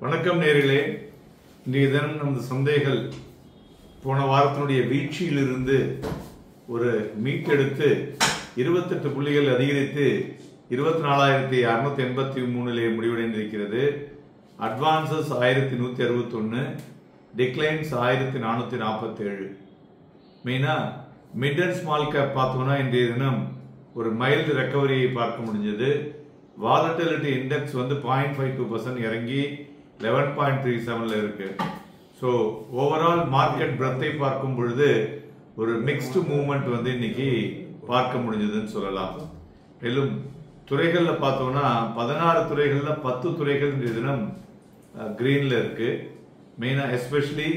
வணக்கம் நேயர்களே. இன்றைய தினம் நமது சந்தைகள் போன வாரத்தினுடைய வீழ்ச்சியிலிருந்து ஒரு மீட்டெடுத்து 28 புள்ளிகள் அதிகரித்து 24,683 முடிவடைந்திருக்கிறது. Advances 1161, declines 1447. மெயினா மிட் அண்ட் ஸ்மால் கேப் பார்த்தோம்னா இன்றைய தினம் ஒரு மைல்டு ரெக்கவரியை பார்க்க முடிஞ்சது. வாலட்டிலிட்டி இண்டெக்ஸ் வந்து 0.52% இறங்கி 11.37 இருக்கு. ஸோ ஓவரால் மார்க்கெட் பிரத்தை பார்க்கும் பொழுது ஒரு மிக்ஸ்டு மூவ்மெண்ட் வந்து இன்னைக்கு பார்க்க முடிஞ்சதுன்னு சொல்லலாம். மேலும் துறைகளில் பார்த்தோம்னா 16 துறைகளில் 10 துறைகள் இந்த தினம் கிரீன்ல இருக்கு. மெயினா especially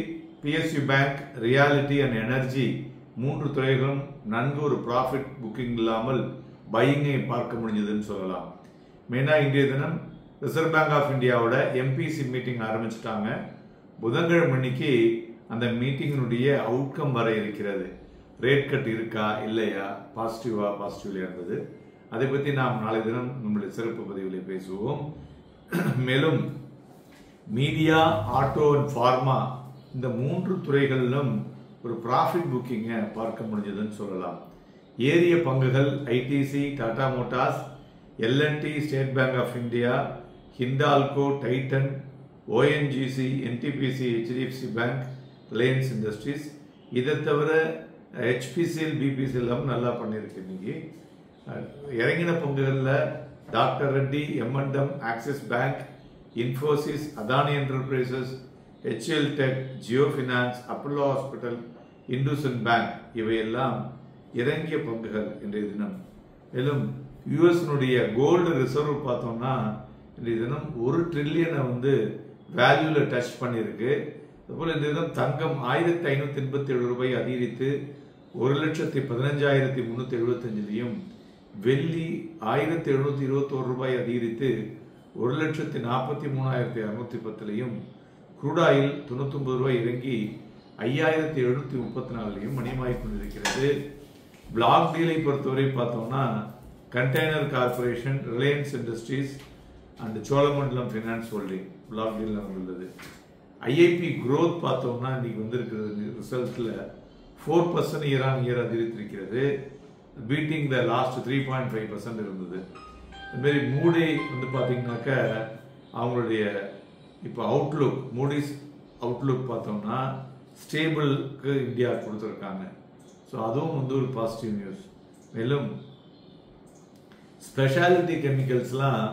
PSU bank, reality and energy 3 துறைகளும் நன்கு ஒரு ப்ராஃபிட் புக்கிங் இல்லாமல் பையிங்கை பார்க்க முடிஞ்சதுன்னு சொல்லலாம். மெயினா இன்றைய தினம் ரிசர்வ் பேங்க் ஆஃப் இந்தியாவோட MPC மீட்டிங் ஆரம்பிச்சுட்டாங்க. புதன்கிழமை அன்னைக்கு அந்த மீட்டிங்கினுடைய அவுட்கம் வர இருக்கிறது. ரேட் கட் இருக்கா இல்லையா, பாசிட்டிவ்ல இருந்தது. அதை பற்றி நாம் நாளை தினம் நம்முடைய சிறப்பு பதிவில் பேசுவோம். மேலும் மீடியா, ஆட்டோ அண்ட் ஃபார்மா இந்த 3 துறைகளிலும் ஒரு ப்ராஃபிட் புக்கிங்கை பார்க்க முடிஞ்சதுன்னு சொல்லலாம். ஏரிய பங்குகள் ITC, Tata Motors, L&T, State Bank of India, Hindalco, Titan, ONGC, NTPC, HDFC bank, Reliance Industries. இதை தவிர HPCL, BPCL எல்லாம் நல்லா பண்ணியிருக்கு. இன்னைக்கு இறங்கின பங்குகளில் doctor Reddy, M&M, Axis Bank, Infosys, Adani enterprises, HCL tech, Jio finance, Apollo hospital, IndusInd bank இவையெல்லாம் இறங்கிய பங்குகள் இன்றைய தினம். மேலும் யூஎஸ்னுடைய கோல்டு ரிசர்வ் பார்த்தோம்னா இன்றைய தினம் 1 ட்ரில்லியனை வந்து வேல்யூல டச் பண்ணியிருக்கு. அதுபோல் இந்த தினம் தங்கம் 1587 ரூபாய் அதிகரித்து 1,15,375, வெள்ளி 1721 ரூபாய் அதிகரித்து 1,43,610, குரூட் ஆயில் 99 ரூபாய் இறங்கி 5,734 மணியமாகிக் கொண்டிருக்கிறது. பிளாக் டீலை பொறுத்தவரை பார்த்தோம்னா container corporation, Reliance industries and Cholamandalam finance holding black deal உள்ளது. IIP growth பார்த்தோம்னா இன்னைக்கு வந்திருக்கிறது ரிசல்ட்ல 4% இயர் ஆன் இயர் அதிகரித்திருக்கிறது. பீட்டிங் த லாஸ்ட் 3.5% இருந்தது. அதுமாரி மூடி வந்து பார்த்தீங்கன்னாக்க அவங்களுடைய இப்போ அவுட்லுக், மூடிஸ் அவுட்லுக் பார்த்தோம்னா ஸ்டேபிளுக்கு இந்தியா கொடுத்துருக்காங்க. ஸோ அதுவும் வந்து ஒரு பாசிட்டிவ் நியூஸ். மேலும் ஸ்பெஷாலிட்டி கெமிக்கல்ஸ்லாம்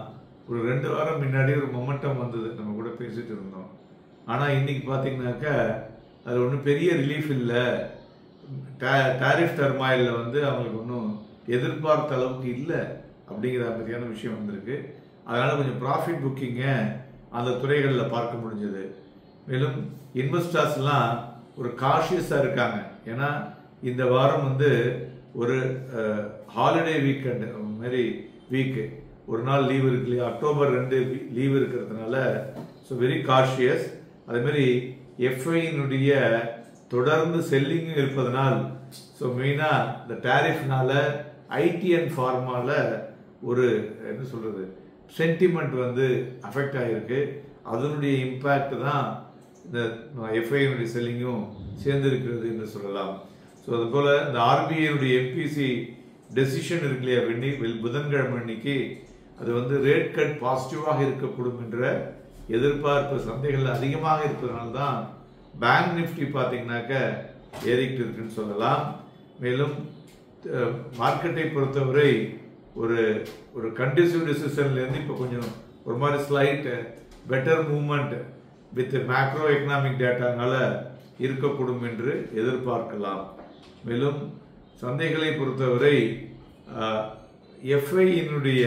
ஒரு 2 வாரம் முன்னாடி ஒரு மொமெண்டம் வந்தது, நம்ம கூட பேசிட்டு இருந்தோம். ஆனால் இன்னைக்கு பார்த்தீங்கன்னாக்க அது ஒன்றும் பெரிய ரிலீஃப் இல்லை. டாரிஃப் டர்மாயிலில் வந்து அவங்களுக்கு ஒன்றும் எதிர்பார்த்த அளவுக்கு இல்லை அப்படிங்கிற மாதிரியான விஷயம் வந்திருக்கு. அதனால் கொஞ்சம் ப்ராஃபிட் புக்கிங்கை அந்த துறைகளில் பார்க்க முடிஞ்சது. மேலும் இன்வெஸ்டர்ஸ்லாம் ஒரு காஷியஸாக இருக்காங்க. ஏன்னா இந்த வாரம் வந்து ஒரு ஹாலிடே வீக்கெண்டு மாதிரி வீக்கு, ஒரு நாள் லீவ் இருக்கு இல்லையா, அக்டோபர் 2 லீவ் இருக்கிறதுனால ஸோ வெரி காஷியஸ். அதேமாரி FIனுடைய தொடர்ந்து செல்லிங்கும் இருப்பதனால் ஸோ மெயினாக இந்த டேரிஃப்னால IT அண்ட் ஃபார்மாவில் ஒரு என்ன சொல்கிறது சென்டிமெண்ட் வந்து அஃபெக்ட் ஆகிருக்கு. அதனுடைய இம்பேக்ட் தான் இந்த FIனுடைய செல்லிங்கும் சேர்ந்திருக்கிறது என்று சொல்லலாம். ஸோ அதுபோல் இந்த RBIனுடைய MPC டெசிஷன் இருக்கு இல்லையா, புதன்கிழமை அன்னைக்கு அது வந்து ரேட் கட் பாசிட்டிவாக இருக்கக்கூடும் என்ற எதிர்பார்ப்பு சந்தைகள் அதிகமாக இருப்பதனால தான் பேங்க் நிஃப்டி பார்த்தீங்கன்னாக்க ஏறிக்கிட்டு இருக்குன்னு சொல்லலாம். மேலும் மார்க்கெட்டை பொறுத்தவரை ஒரு ஒரு கண்டிசிவ் டிசிஷன்லேருந்து இப்போ கொஞ்சம் ஒரு மாதிரி slight better movement with macro economic டேட்டானால இருக்கக்கூடும் என்று எதிர்பார்க்கலாம். மேலும் சந்தைகளை பொறுத்தவரை FIனுடைய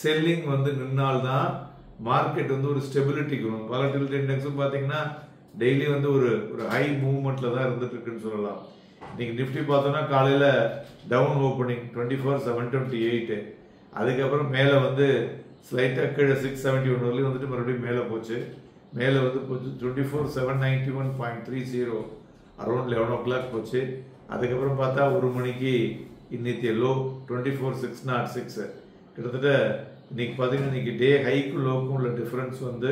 செல்லிங் வந்து நின்னால்தான் மார்க்கெட் வந்து ஒரு ஸ்டெபிலிட்டிக்கு வரும். வாலட்டிலிட்டி இண்டெக்ஸும் பார்த்தீங்கன்னா டெய்லி வந்து ஒரு ஹை மூவ்மெண்ட்ல தான் இருந்துட்டு இருக்குன்னு சொல்லலாம். இன்னைக்கு நிஃப்டி பார்த்தோம்னா காலையில் டவுன் ஓப்பனிங் 24,728, அதுக்கப்புறம் மேலே வந்து ஸ்லைட்டாக கீழே 671 வரலையும் வந்துட்டு மறுபடியும் மேலே போச்சு. மேலே வந்து போச்சு 24,791.30 அரௌண்ட் 11 o'clock போச்சு. அதுக்கப்புறம் பார்த்தா 1 மணிக்கு இன்னைக்கு லோ 24,606. கிட்டத்தட்ட இன்னைக்கு பார்த்தீங்கன்னா இன்னைக்கு டே ஹைக்கும் லோக்கும் உள்ள டிஃபரன்ஸ் வந்து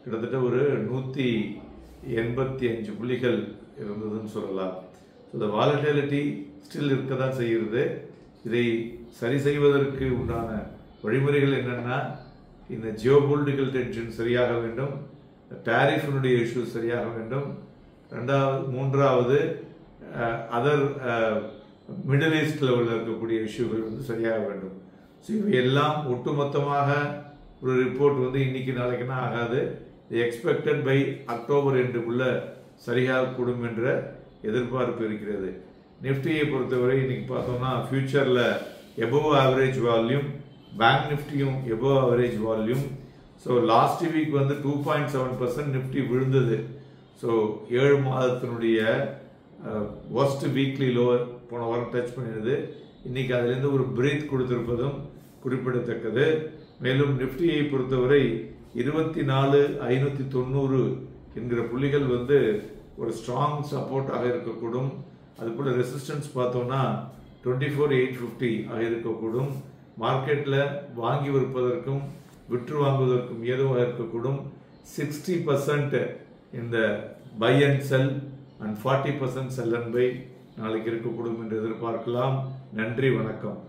கிட்டத்தட்ட ஒரு 185 புள்ளிகள் இருந்ததுன்னு சொல்லலாம். இந்த வாலட்டிலிட்டி ஸ்டில் இருக்க தான் செய்கிறது. இதை சரி செய்வதற்கு உண்டான வழிமுறைகள் என்னென்னா, இந்த ஜியோபொலிட்டிக்கல் டென்ஷன் சரியாக வேண்டும், டாரிஃபினுடைய இஷ்யூ சரியாக வேண்டும், மூன்றாவது அதர் மிடில் ஈஸ்ட் லெவலில் இருக்கக்கூடிய இஷ்யூகள் வந்து சரியாக வேண்டும். ஸோ இவை எல்லாம் ஒட்டுமொத்தமாக ஒரு ரிப்போர்ட் இன்னைக்கு நாளைக்குன்னா ஆகாது. எக்ஸ்பெக்டட் பை அக்டோபர் எண்டுக்குள்ள சரியாகக்கூடும் என்ற எதிர்பார்ப்பு இருக்கிறது. நிஃப்டியை பொறுத்தவரை இன்னைக்கு பார்த்தோம்னா ஃபியூச்சரில் எபோவ் ஆவரேஜ் வால்யூம், பேங்க் நிஃப்டியும் above average volume. So last week 2.7% Nifty விழுந்தது. ஸோ 7 மாதத்தினுடைய ஒர்ஸ்ட் வீக்லி லோவர் போன வாரம் டச் பண்ணிடுது. இன்னைக்கு அதுலேருந்து ஒரு பிரேக் கொடுத்திருப்பதும் குறிப்பிடத்தக்கது. மேலும் நிஃப்டியை பொறுத்தவரை 24,590 என்கிற புள்ளிகள் ஒரு ஸ்ட்ராங் சப்போர்ட்டாக இருக்கக்கூடும். அதுபோல ரெசிஸ்டன்ஸ் பார்த்தோம்னா 24,850 ஆக இருக்கக்கூடும். மார்க்கெட்டில் வாங்கி விற்பதற்கும் விற்று வாங்குவதற்கும் ஏதுவாக இருக்கக்கூடும். 60% இந்த buy and sell and 40% sell and buy நாளைக்கு இருக்கக்கூடும் என்று எதிர்பார்க்கலாம். நன்றி, வணக்கம்.